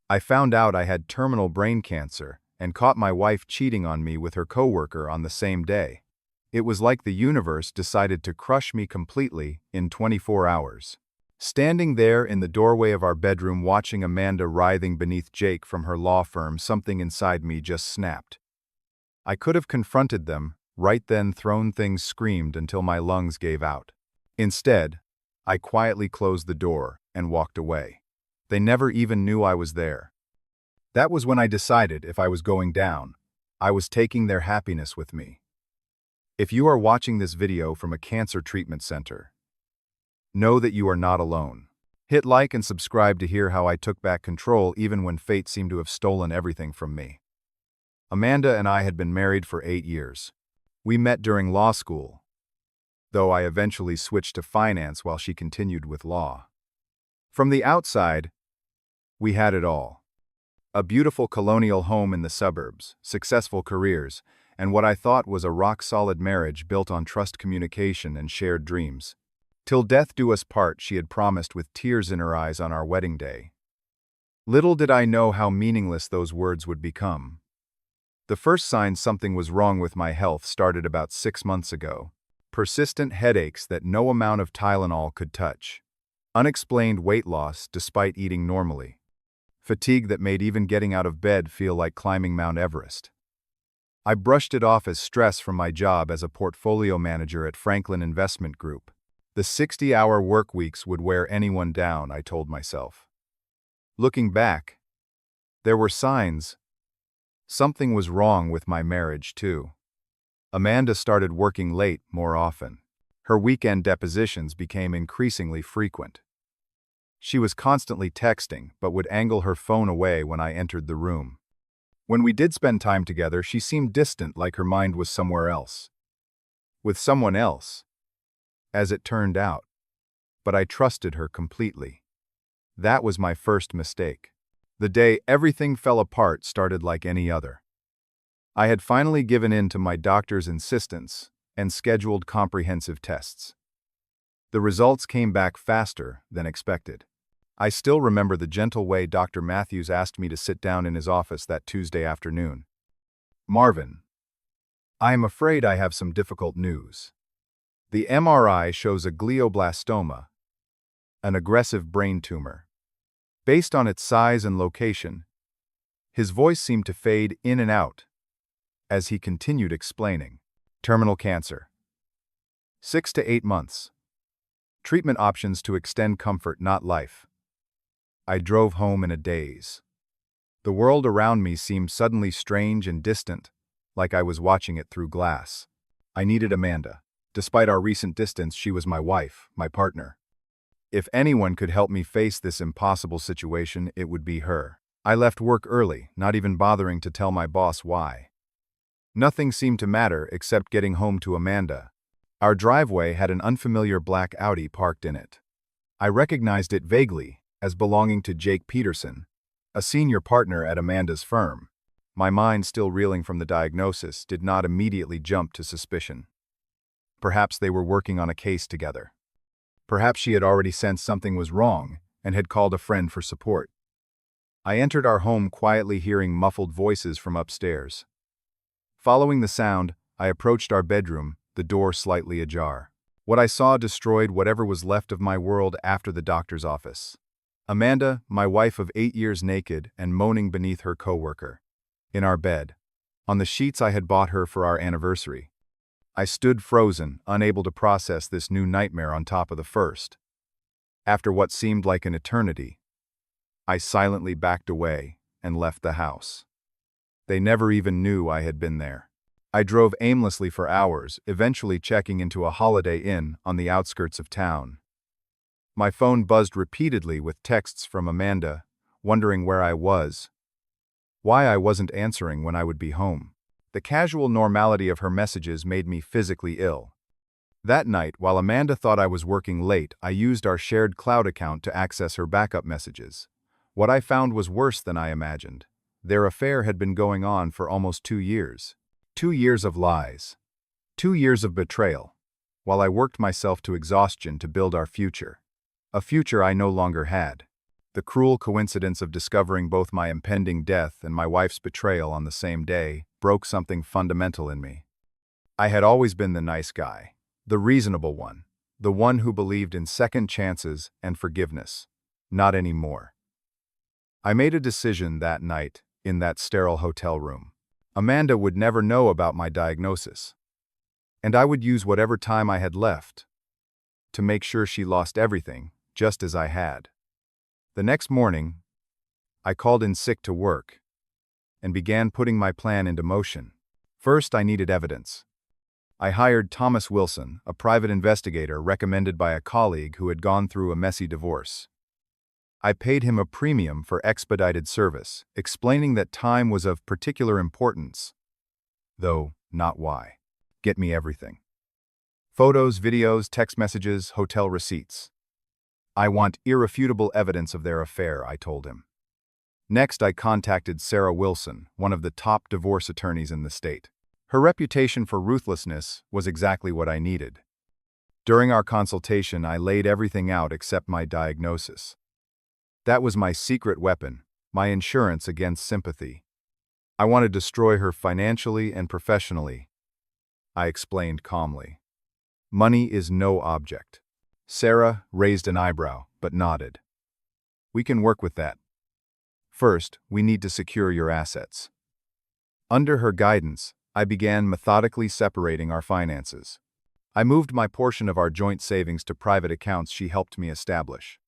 I found out I had terminal brain cancer and caught my wife cheating on me with her coworker on the same day. It was like the universe decided to crush me completely in 24 hours. Standing there in the doorway of our bedroom watching Amanda writhing beneath Jake from her law firm, something inside me just snapped. I could have confronted them, right then thrown things screamed until my lungs gave out. Instead, I quietly closed the door and walked away. They never even knew I was there. That was when I decided if I was going down, I was taking their happiness with me. If you are watching this video from a cancer treatment center, know that you are not alone. Hit like and subscribe to hear how I took back control even when fate seemed to have stolen everything from me. Amanda and I had been married for 8 years. We met during law school, though I eventually switched to finance while she continued with law. From the outside, we had it all. A beautiful colonial home in the suburbs, successful careers, and what I thought was a rock-solid marriage built on trust, communication, and shared dreams. Till death do us part, she had promised with tears in her eyes on our wedding day. Little did I know how meaningless those words would become. The first sign something was wrong with my health started about 6 months ago. Persistent headaches that no amount of Tylenol could touch. Unexplained weight loss despite eating normally. Fatigue that made even getting out of bed feel like climbing Mount Everest. I brushed it off as stress from my job as a portfolio manager at Franklin Investment Group. The 60-hour work weeks would wear anyone down, I told myself. Looking back, there were signs. Something was wrong with my marriage, too. Amanda started working late more often. Her weekend depositions became increasingly frequent. She was constantly texting, but would angle her phone away when I entered the room. When we did spend time together, she seemed distant, like her mind was somewhere else. With someone else, as it turned out. But I trusted her completely. That was my first mistake. The day everything fell apart started like any other. I had finally given in to my doctor's insistence and scheduled comprehensive tests. The results came back faster than expected. I still remember the gentle way Dr. Matthews asked me to sit down in his office that Tuesday afternoon. "Marvin, I am afraid I have some difficult news. The MRI shows a glioblastoma, an aggressive brain tumor. Based on its size and location," his voice seemed to fade in and out as he continued explaining. "Terminal cancer. 6 to 8 months. Treatment options to extend comfort, not life." I drove home in a daze. The world around me seemed suddenly strange and distant, like I was watching it through glass. I needed Amanda. Despite our recent distance, she was my wife, my partner. If anyone could help me face this impossible situation, it would be her. I left work early, not even bothering to tell my boss why. Nothing seemed to matter except getting home to Amanda. Our driveway had an unfamiliar black Audi parked in it. I recognized it vaguely as belonging to Jake Peterson, a senior partner at Amanda's firm. My mind, still reeling from the diagnosis, did not immediately jump to suspicion. Perhaps they were working on a case together. Perhaps she had already sensed something was wrong and had called a friend for support. I entered our home quietly, hearing muffled voices from upstairs. Following the sound, I approached our bedroom, the door slightly ajar. What I saw destroyed whatever was left of my world after the doctor's office. Amanda, my wife of 8 years, naked and moaning beneath her coworker. In our bed, on the sheets I had bought her for our anniversary. I stood frozen, unable to process this new nightmare on top of the first. After what seemed like an eternity, I silently backed away and left the house. They never even knew I had been there. I drove aimlessly for hours, eventually checking into a Holiday Inn on the outskirts of town. My phone buzzed repeatedly with texts from Amanda, wondering where I was, why I wasn't answering when I would be home. The casual normality of her messages made me physically ill. That night, while Amanda thought I was working late, I used our shared cloud account to access her backup messages. What I found was worse than I imagined. Their affair had been going on for almost 2 years. 2 years of lies. 2 years of betrayal, while I worked myself to exhaustion to build our future. A future I no longer had. The cruel coincidence of discovering both my impending death and my wife's betrayal on the same day broke something fundamental in me. I had always been the nice guy, the reasonable one, the one who believed in second chances and forgiveness. Not anymore. I made a decision that night, in that sterile hotel room. Amanda would never know about my diagnosis, and I would use whatever time I had left to make sure she lost everything, just as I had. The next morning, I called in sick to work and began putting my plan into motion. First, I needed evidence. I hired Thomas Wilson, a private investigator recommended by a colleague who had gone through a messy divorce. I paid him a premium for expedited service, explaining that time was of particular importance, though not why. Get me everything. Photos, videos, text messages, hotel receipts. I want irrefutable evidence of their affair, I told him. Next, I contacted Sarah Wilson, one of the top divorce attorneys in the state. Her reputation for ruthlessness was exactly what I needed. During our consultation, I laid everything out except my diagnosis. That was my secret weapon, my insurance against sympathy. I want to destroy her financially and professionally, I explained calmly. Money is no object. Sarah raised an eyebrow, but nodded. We can work with that. First, we need to secure your assets. Under her guidance, I began methodically separating our finances. I moved my portion of our joint savings to private accounts she helped me establish.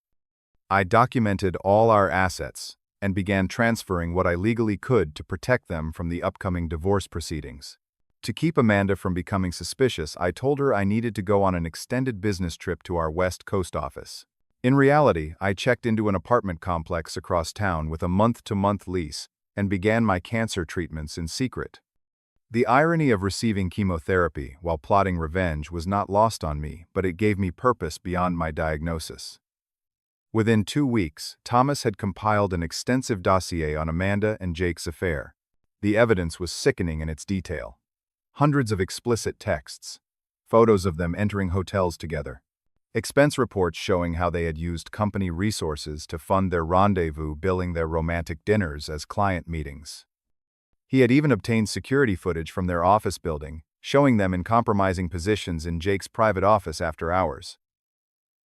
I documented all our assets and began transferring what I legally could to protect them from the upcoming divorce proceedings. To keep Amanda from becoming suspicious, I told her I needed to go on an extended business trip to our West Coast office. In reality, I checked into an apartment complex across town with a month-to-month lease and began my cancer treatments in secret. The irony of receiving chemotherapy while plotting revenge was not lost on me, but it gave me purpose beyond my diagnosis. Within 2 weeks, Thomas had compiled an extensive dossier on Amanda and Jake's affair. The evidence was sickening in its detail. Hundreds of explicit texts, photos of them entering hotels together, expense reports showing how they had used company resources to fund their rendezvous, billing their romantic dinners as client meetings. He had even obtained security footage from their office building, showing them in compromising positions in Jake's private office after hours.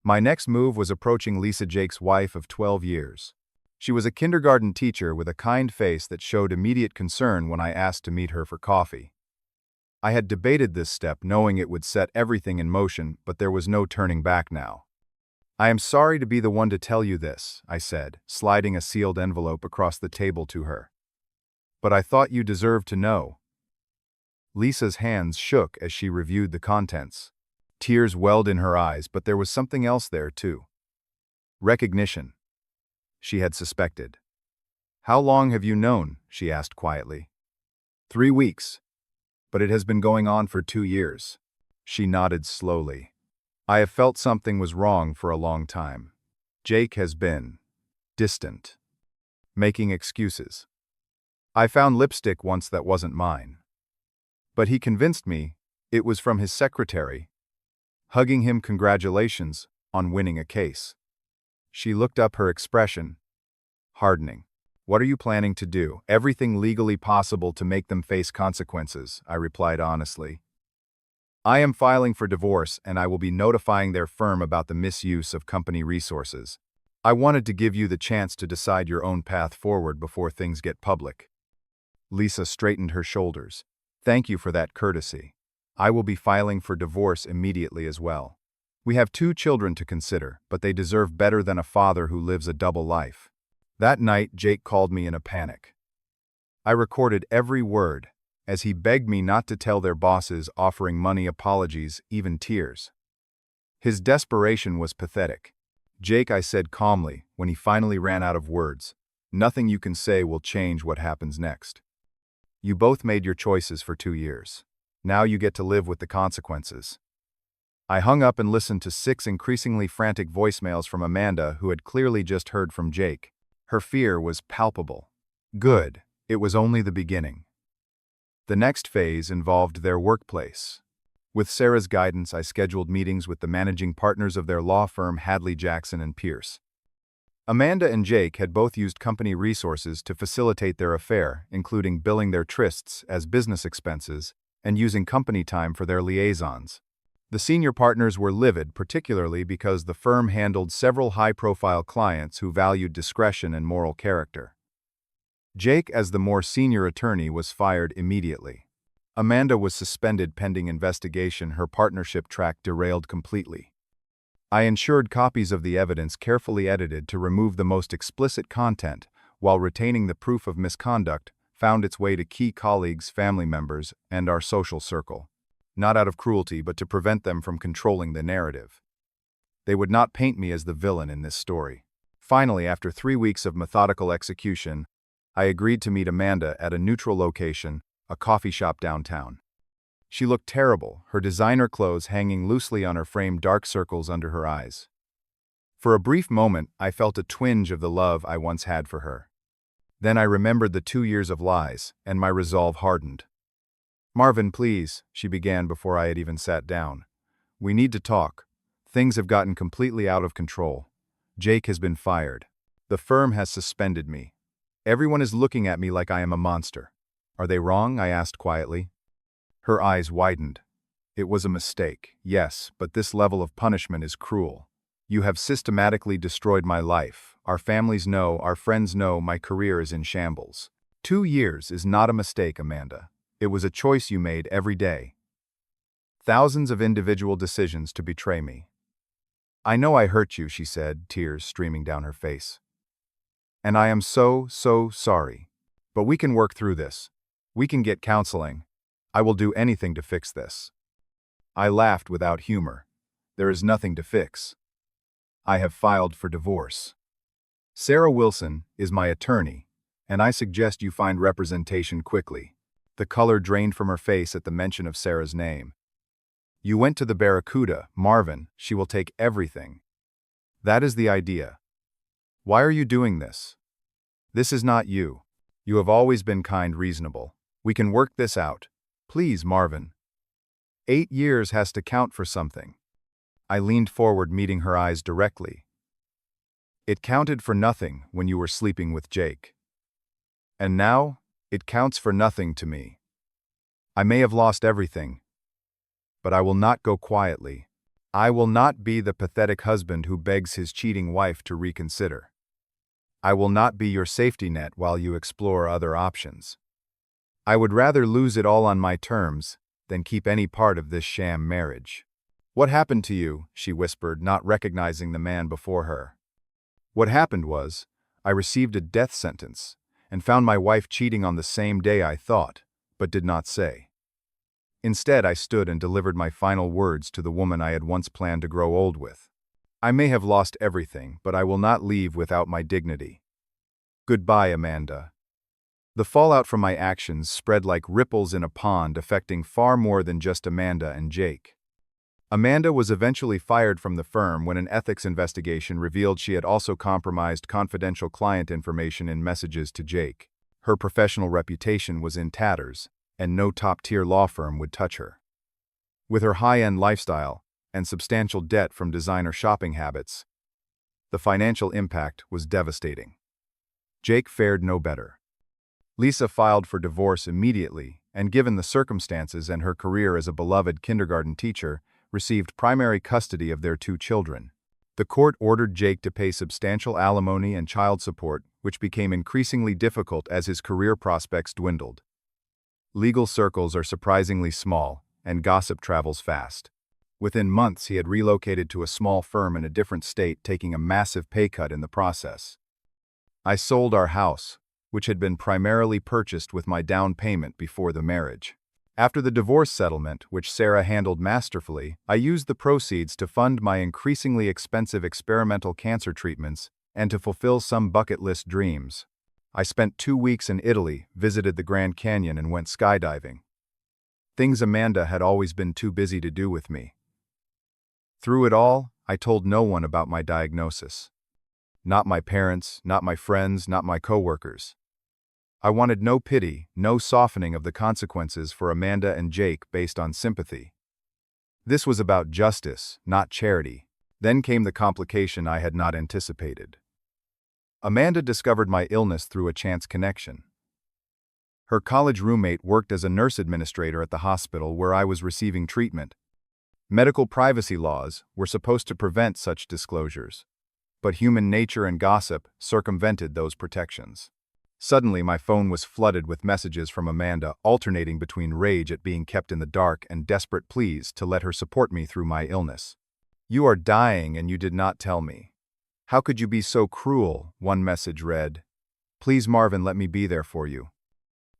My next move was approaching Lisa, Jake's wife of 12 years. She was a kindergarten teacher with a kind face that showed immediate concern when I asked to meet her for coffee. I had debated this step knowing it would set everything in motion, but there was no turning back now. I am sorry to be the one to tell you this, I said, sliding a sealed envelope across the table to her. But I thought you deserved to know. Lisa's hands shook as she reviewed the contents. Tears welled in her eyes, but there was something else there too. Recognition. She had suspected. How long have you known? She asked quietly. 3 weeks. But it has been going on for 2 years. She nodded slowly. I have felt something was wrong for a long time. Jake has been distant, making excuses. I found lipstick once that wasn't mine. But he convinced me it was from his secretary, hugging him congratulations on winning a case. She looked up, her expression hardening. What are you planning to do? Everything legally possible to make them face consequences, I replied honestly. I am filing for divorce and I will be notifying their firm about the misuse of company resources. I wanted to give you the chance to decide your own path forward before things get public. Lisa straightened her shoulders. Thank you for that courtesy. I will be filing for divorce immediately as well. We have 2 children to consider, but they deserve better than a father who lives a double life. That night, Jake called me in a panic. I recorded every word, as he begged me not to tell their bosses, offering money, apologies, even tears. His desperation was pathetic. Jake, I said calmly, when he finally ran out of words, nothing you can say will change what happens next. You both made your choices for 2 years. Now you get to live with the consequences. I hung up and listened to 6 increasingly frantic voicemails from Amanda, who had clearly just heard from Jake. Her fear was palpable. Good, it was only the beginning. The next phase involved their workplace. With Sarah's guidance, I scheduled meetings with the managing partners of their law firm, Hadley, Jackson & Pierce. Amanda and Jake had both used company resources to facilitate their affair, including billing their trysts as business expenses and using company time for their liaisons. The senior partners were livid, particularly because the firm handled several high-profile clients who valued discretion and moral character. Jake, as the more senior attorney, was fired immediately. Amanda was suspended pending investigation. Her partnership track derailed completely. I ensured copies of the evidence carefully edited to remove the most explicit content, while retaining the proof of misconduct found its way to key colleagues, family members, and our social circle. Not out of cruelty, but to prevent them from controlling the narrative. They would not paint me as the villain in this story. Finally, after 3 weeks of methodical execution, I agreed to meet Amanda at a neutral location, a coffee shop downtown. She looked terrible, her designer clothes hanging loosely on her frame, dark circles under her eyes. For a brief moment, I felt a twinge of the love I once had for her. Then I remembered the 2 years of lies, and my resolve hardened. "Marvin, please," she began before I had even sat down. "We need to talk. Things have gotten completely out of control. Jake has been fired. The firm has suspended me. Everyone is looking at me like I am a monster." "Are they wrong?" I asked quietly. Her eyes widened. "It was a mistake, yes, but this level of punishment is cruel. You have systematically destroyed my life. Our families know, our friends know, my career is in shambles. 2 years is not a mistake, Amanda. It was a choice you made every day. Thousands of individual decisions to betray me. I know I hurt you," she said, tears streaming down her face. "And I am so sorry. But we can work through this. We can get counseling. I will do anything to fix this." I laughed without humor. "There is nothing to fix. I have filed for divorce. Sarah Wilson is my attorney, and I suggest you find representation quickly." The color drained from her face at the mention of Sarah's name. "You went to the Barracuda, Marvin. She will take everything. That is the idea. Why are you doing this? This is not you. You have always been kind, reasonable. We can work this out. Please, Marvin. 8 years has to count for something." I leaned forward, meeting her eyes directly. "It counted for nothing when you were sleeping with Jake. And now, it counts for nothing to me. I may have lost everything, but I will not go quietly. I will not be the pathetic husband who begs his cheating wife to reconsider. I will not be your safety net while you explore other options. I would rather lose it all on my terms than keep any part of this sham marriage." "What happened to you?" she whispered, not recognizing the man before her. "What happened was, I received a death sentence and found my wife cheating on the same day I thought, but did not say. Instead, I stood and delivered my final words to the woman I had once planned to grow old with. I may have lost everything, but I will not leave without my dignity. Goodbye, Amanda." The fallout from my actions spread like ripples in a pond, affecting far more than just Amanda and Jake. Amanda was eventually fired from the firm when an ethics investigation revealed she had also compromised confidential client information in messages to Jake. Her professional reputation was in tatters, and no top-tier law firm would touch her. With her high-end lifestyle and substantial debt from designer shopping habits, the financial impact was devastating. Jake fared no better. Lisa filed for divorce immediately, and given the circumstances and her career as a beloved kindergarten teacher, received primary custody of their 2 children. The court ordered Jake to pay substantial alimony and child support, which became increasingly difficult as his career prospects dwindled. Legal circles are surprisingly small, and gossip travels fast. Within months, he had relocated to a small firm in a different state, taking a massive pay cut in the process. I sold our house, which had been primarily purchased with my down payment before the marriage. After the divorce settlement, which Sarah handled masterfully, I used the proceeds to fund my increasingly expensive experimental cancer treatments and to fulfill some bucket list dreams. I spent 2 weeks in Italy, visited the Grand Canyon, and went skydiving. Things Amanda had always been too busy to do with me. Through it all, I told no one about my diagnosis. Not my parents, not my friends, not my coworkers. I wanted no pity, no softening of the consequences for Amanda and Jake based on sympathy. This was about justice, not charity. Then came the complication I had not anticipated. Amanda discovered my illness through a chance connection. Her college roommate worked as a nurse administrator at the hospital where I was receiving treatment. Medical privacy laws were supposed to prevent such disclosures, but human nature and gossip circumvented those protections. Suddenly, my phone was flooded with messages from Amanda, alternating between rage at being kept in the dark and desperate pleas to let her support me through my illness. "You are dying and you did not tell me. How could you be so cruel?" one message read. "Please, Marvin, let me be there for you.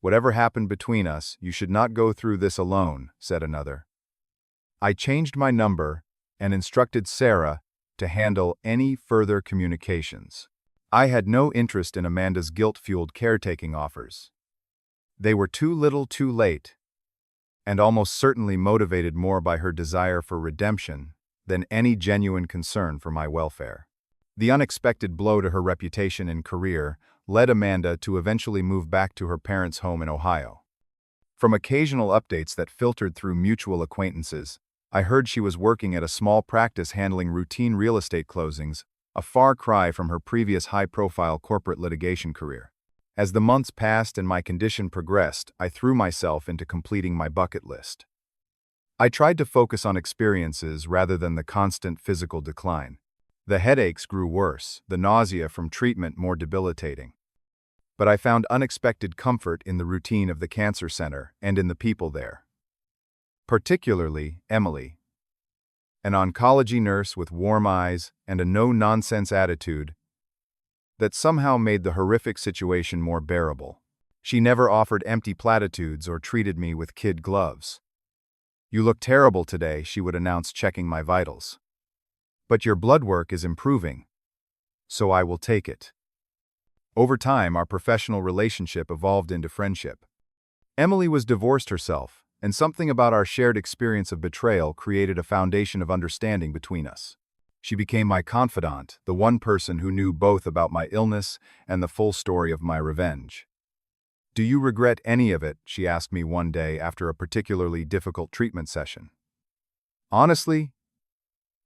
Whatever happened between us, you should not go through this alone," said another. I changed my number and instructed Sarah to handle any further communications. I had no interest in Amanda's guilt-fueled caretaking offers. They were too little too late, and almost certainly motivated more by her desire for redemption than any genuine concern for my welfare. The unexpected blow to her reputation and career led Amanda to eventually move back to her parents' home in Ohio. From occasional updates that filtered through mutual acquaintances, I heard she was working at a small practice handling routine real estate closings, a far cry from her previous high-profile corporate litigation career. As the months passed and my condition progressed, I threw myself into completing my bucket list. I tried to focus on experiences rather than the constant physical decline. The headaches grew worse, the nausea from treatment more debilitating. But I found unexpected comfort in the routine of the cancer center and in the people there. Particularly Emily, an oncology nurse with warm eyes and a no-nonsense attitude that somehow made the horrific situation more bearable. She never offered empty platitudes or treated me with kid gloves. "You look terrible today," she would announce, checking my vitals. "But your blood work is improving, so I will take it." Over time, our professional relationship evolved into friendship. Emily was divorced herself, and something about our shared experience of betrayal created a foundation of understanding between us. She became my confidant, the one person who knew both about my illness and the full story of my revenge. "Do you regret any of it?" she asked me one day after a particularly difficult treatment session. "Honestly,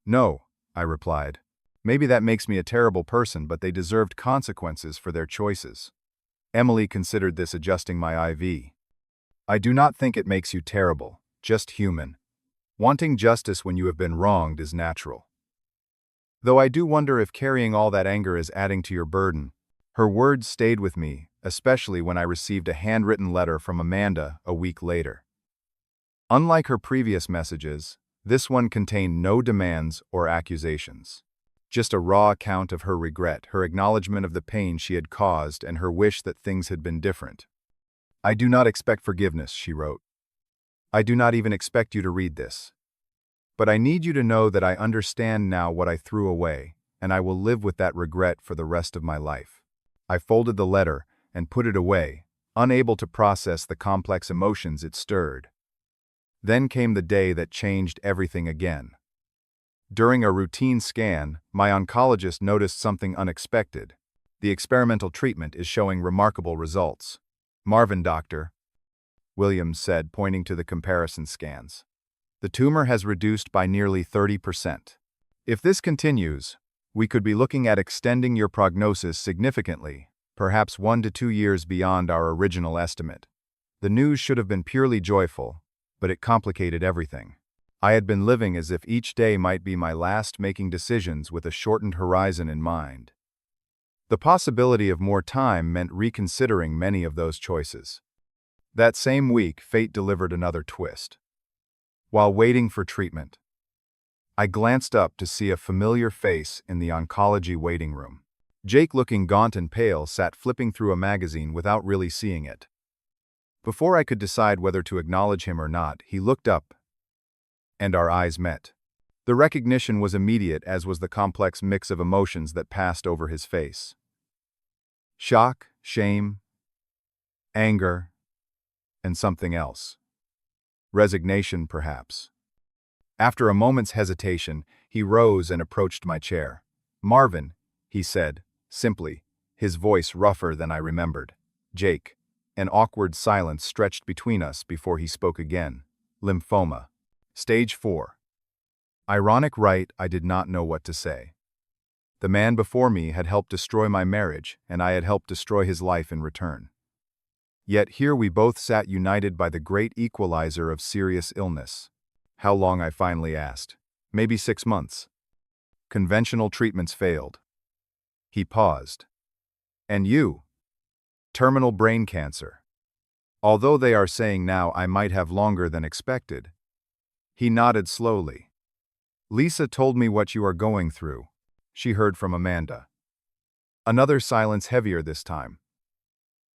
no," I replied. "Maybe that makes me a terrible person, but they deserved consequences for their choices." Emily considered this, adjusting my IV. "I do not think it makes you terrible, just human. Wanting justice when you have been wronged is natural. Though I do wonder if carrying all that anger is adding to your burden." Her words stayed with me, especially when I received a handwritten letter from Amanda a week later. Unlike her previous messages, this one contained no demands or accusations. Just a raw account of her regret, her acknowledgement of the pain she had caused, and her wish that things had been different. "I do not expect forgiveness," she wrote. "I do not even expect you to read this. But I need you to know that I understand now what I threw away, and I will live with that regret for the rest of my life." I folded the letter and put it away, unable to process the complex emotions it stirred. Then came the day that changed everything again. During a routine scan, my oncologist noticed something unexpected. "The experimental treatment is showing remarkable results." "Marvin, doctor," Williams said, pointing to the comparison scans. "The tumor has reduced by nearly 30%. If this continues, we could be looking at extending your prognosis significantly, perhaps 1 to 2 years beyond our original estimate." The news should have been purely joyful, but it complicated everything. I had been living as if each day might be my last, making decisions with a shortened horizon in mind. The possibility of more time meant reconsidering many of those choices. That same week, fate delivered another twist. While waiting for treatment, I glanced up to see a familiar face in the oncology waiting room. Jake, looking gaunt and pale, sat flipping through a magazine without really seeing it. Before I could decide whether to acknowledge him or not, he looked up, and our eyes met. The recognition was immediate, as was the complex mix of emotions that passed over his face. Shock, shame, anger, and something else. Resignation, perhaps. After a moment's hesitation, he rose and approached my chair. "Marvin," he said, simply, his voice rougher than I remembered. "Jake." An awkward silence stretched between us before he spoke again. "Lymphoma. Stage 4. Ironic, right? I did not know what to say. The man before me had helped destroy my marriage, and I had helped destroy his life in return. Yet here we both sat united by the great equalizer of serious illness. How long, I finally asked. Maybe 6 months. Conventional treatments failed. He paused. And you? Terminal brain cancer. Although they are saying now I might have longer than expected. He nodded slowly. Lisa told me what you are going through. She heard from Amanda. Another silence, heavier this time.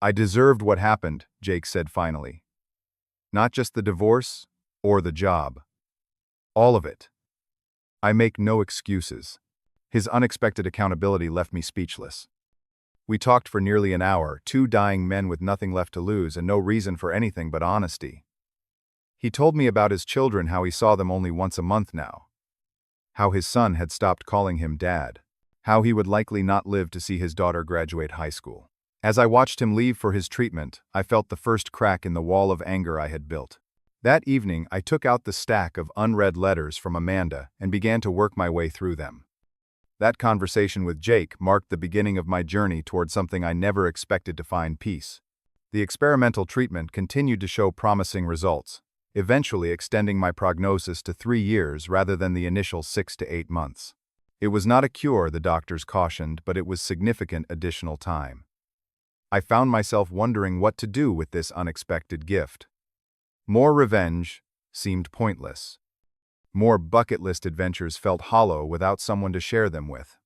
I deserved what happened, Jake said finally. Not just the divorce or the job. All of it. I make no excuses. His unexpected accountability left me speechless. We talked for nearly an hour, two dying men with nothing left to lose and no reason for anything but honesty. He told me about his children, how he saw them only once a month now. How his son had stopped calling him dad. How he would likely not live to see his daughter graduate high school. As I watched him leave for his treatment, I felt the first crack in the wall of anger I had built. That evening, I took out the stack of unread letters from Amanda and began to work my way through them. That conversation with Jake marked the beginning of my journey toward something I never expected to find: peace. The experimental treatment continued to show promising results, eventually extending my prognosis to 3 years rather than the initial 6 to 8 months. It was not a cure, the doctors cautioned, but it was significant additional time. I found myself wondering what to do with this unexpected gift. More revenge seemed pointless. More bucket list adventures felt hollow without someone to share them with.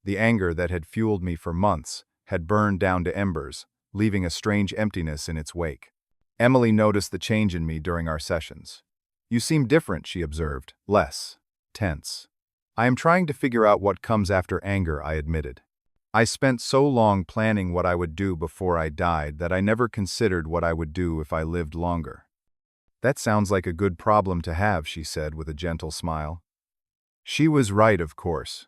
The anger that had fueled me for months had burned down to embers, leaving a strange emptiness in its wake. Emily noticed the change in me during our sessions. You seem different, she observed, less tense. I am trying to figure out what comes after anger, I admitted. I spent so long planning what I would do before I died that I never considered what I would do if I lived longer. That sounds like a good problem to have, she said with a gentle smile. She was right, of course.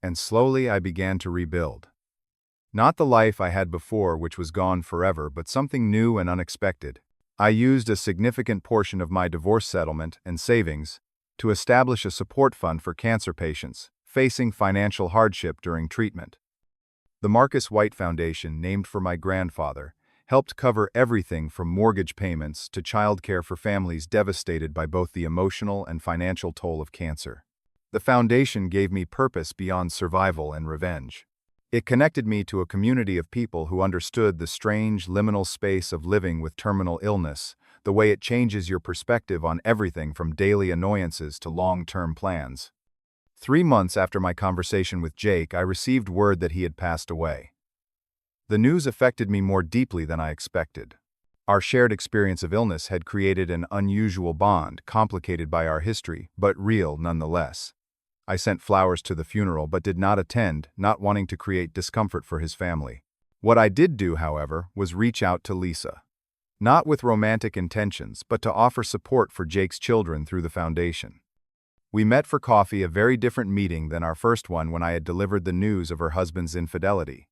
And slowly I began to rebuild. Not the life I had before, which was gone forever, but something new and unexpected. I used a significant portion of my divorce settlement and savings to establish a support fund for cancer patients facing financial hardship during treatment. The Marcus White Foundation, named for my grandfather, helped cover everything from mortgage payments to childcare for families devastated by both the emotional and financial toll of cancer. The foundation gave me purpose beyond survival and revenge. It connected me to a community of people who understood the strange, liminal space of living with terminal illness, the way it changes your perspective on everything from daily annoyances to long-term plans. 3 months after my conversation with Jake, I received word that he had passed away. The news affected me more deeply than I expected. Our shared experience of illness had created an unusual bond, complicated by our history, but real nonetheless. I sent flowers to the funeral but did not attend, not wanting to create discomfort for his family. What I did do, however, was reach out to Lisa. Not with romantic intentions, but to offer support for Jake's children through the foundation. We met for coffee, a very different meeting than our first one when I had delivered the news of her husband's infidelity.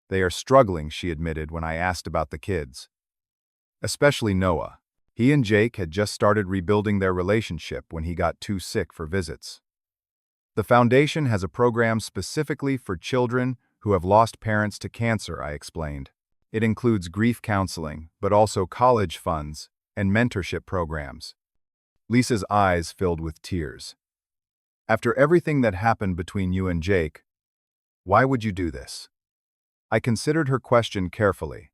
They are struggling, she admitted when I asked about the kids. Especially Noah. He and Jake had just started rebuilding their relationship when he got too sick for visits. The foundation has a program specifically for children who have lost parents to cancer, I explained. It includes grief counseling, but also college funds and mentorship programs. Lisa's eyes filled with tears. After everything that happened between you and Jake, why would you do this? I considered her question carefully.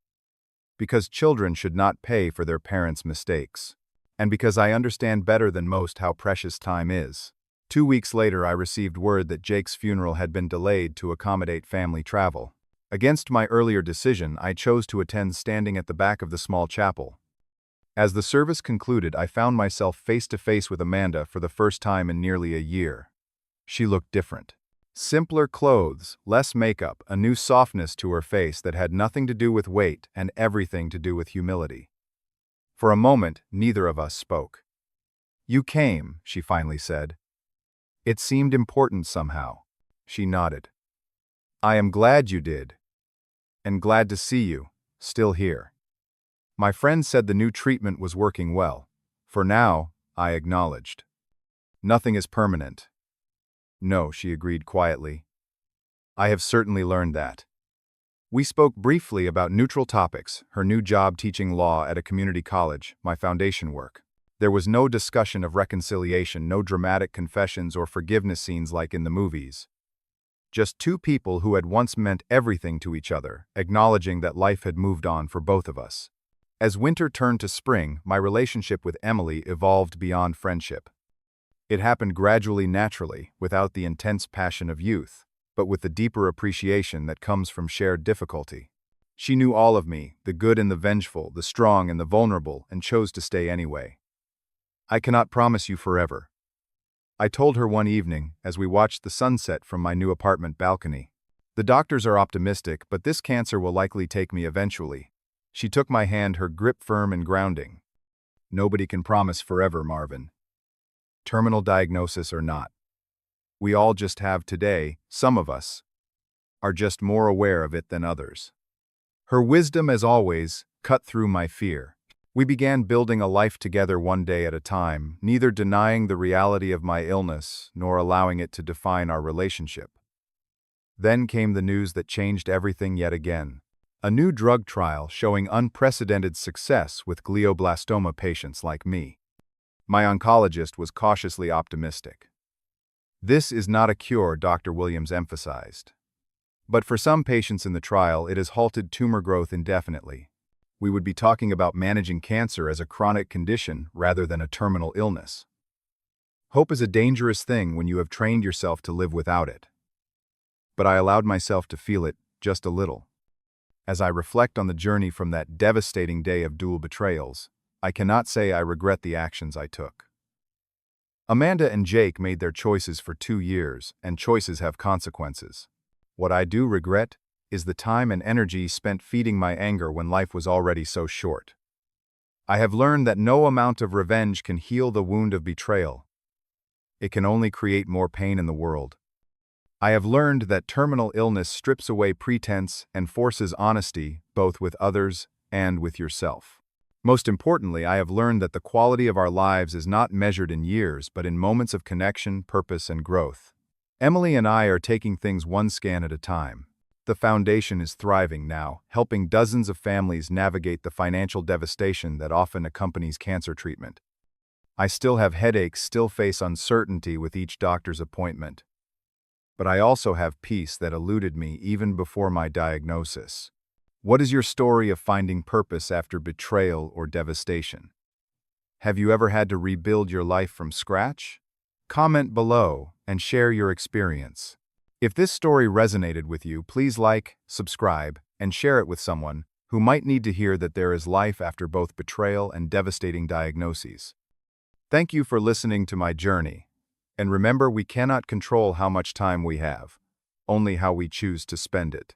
Because children should not pay for their parents' mistakes. And because I understand better than most how precious time is. 2 weeks later, I received word that Jake's funeral had been delayed to accommodate family travel. Against my earlier decision, I chose to attend, standing at the back of the small chapel. As the service concluded, I found myself face to face with Amanda for the first time in nearly a year. She looked different. Simpler clothes, less makeup, a new softness to her face that had nothing to do with weight and everything to do with humility. For a moment, neither of us spoke. "You came," she finally said. "It seemed important somehow." She nodded. "I am glad you did. And glad to see you, still here." My friend said the new treatment was working well. For now, I acknowledged. Nothing is permanent. No, she agreed quietly. I have certainly learned that. We spoke briefly about neutral topics, her new job teaching law at a community college, my foundation work. There was no discussion of reconciliation, no dramatic confessions or forgiveness scenes like in the movies. Just two people who had once meant everything to each other, acknowledging that life had moved on for both of us. As winter turned to spring, my relationship with Emily evolved beyond friendship. It happened gradually, naturally, without the intense passion of youth, but with the deeper appreciation that comes from shared difficulty. She knew all of me, the good and the vengeful, the strong and the vulnerable, and chose to stay anyway. I cannot promise you forever. I told her one evening as we watched the sunset from my new apartment balcony. The doctors are optimistic, but this cancer will likely take me eventually. She took my hand, her grip firm and grounding. Nobody can promise forever, Marvin. Terminal diagnosis or not. We all just have today, some of us, are just more aware of it than others. Her wisdom, as always, cut through my fear. We began building a life together one day at a time, neither denying the reality of my illness nor allowing it to define our relationship. Then came the news that changed everything yet again. A new drug trial showing unprecedented success with glioblastoma patients like me. My oncologist was cautiously optimistic. This is not a cure, Dr. Williams emphasized. But for some patients in the trial, it has halted tumor growth indefinitely. We would be talking about managing cancer as a chronic condition rather than a terminal illness. Hope is a dangerous thing when you have trained yourself to live without it. But I allowed myself to feel it just a little. As I reflect on the journey from that devastating day of dual betrayals, I cannot say I regret the actions I took. Amanda and Jake made their choices for 2 years, and choices have consequences. What I do regret is the time and energy spent feeding my anger when life was already so short. I have learned that no amount of revenge can heal the wound of betrayal. It can only create more pain in the world. I have learned that terminal illness strips away pretense and forces honesty, both with others and with yourself. Most importantly, I have learned that the quality of our lives is not measured in years, but in moments of connection, purpose, and growth. Emily and I are taking things one scan at a time. The foundation is thriving now, helping dozens of families navigate the financial devastation that often accompanies cancer treatment. I still have headaches, still face uncertainty with each doctor's appointment. But I also have peace that eluded me even before my diagnosis. What is your story of finding purpose after betrayal or devastation? Have you ever had to rebuild your life from scratch? Comment below and share your experience. If this story resonated with you, please like, subscribe, and share it with someone who might need to hear that there is life after both betrayal and devastating diagnoses. Thank you for listening to my journey. And remember, we cannot control how much time we have, only how we choose to spend it.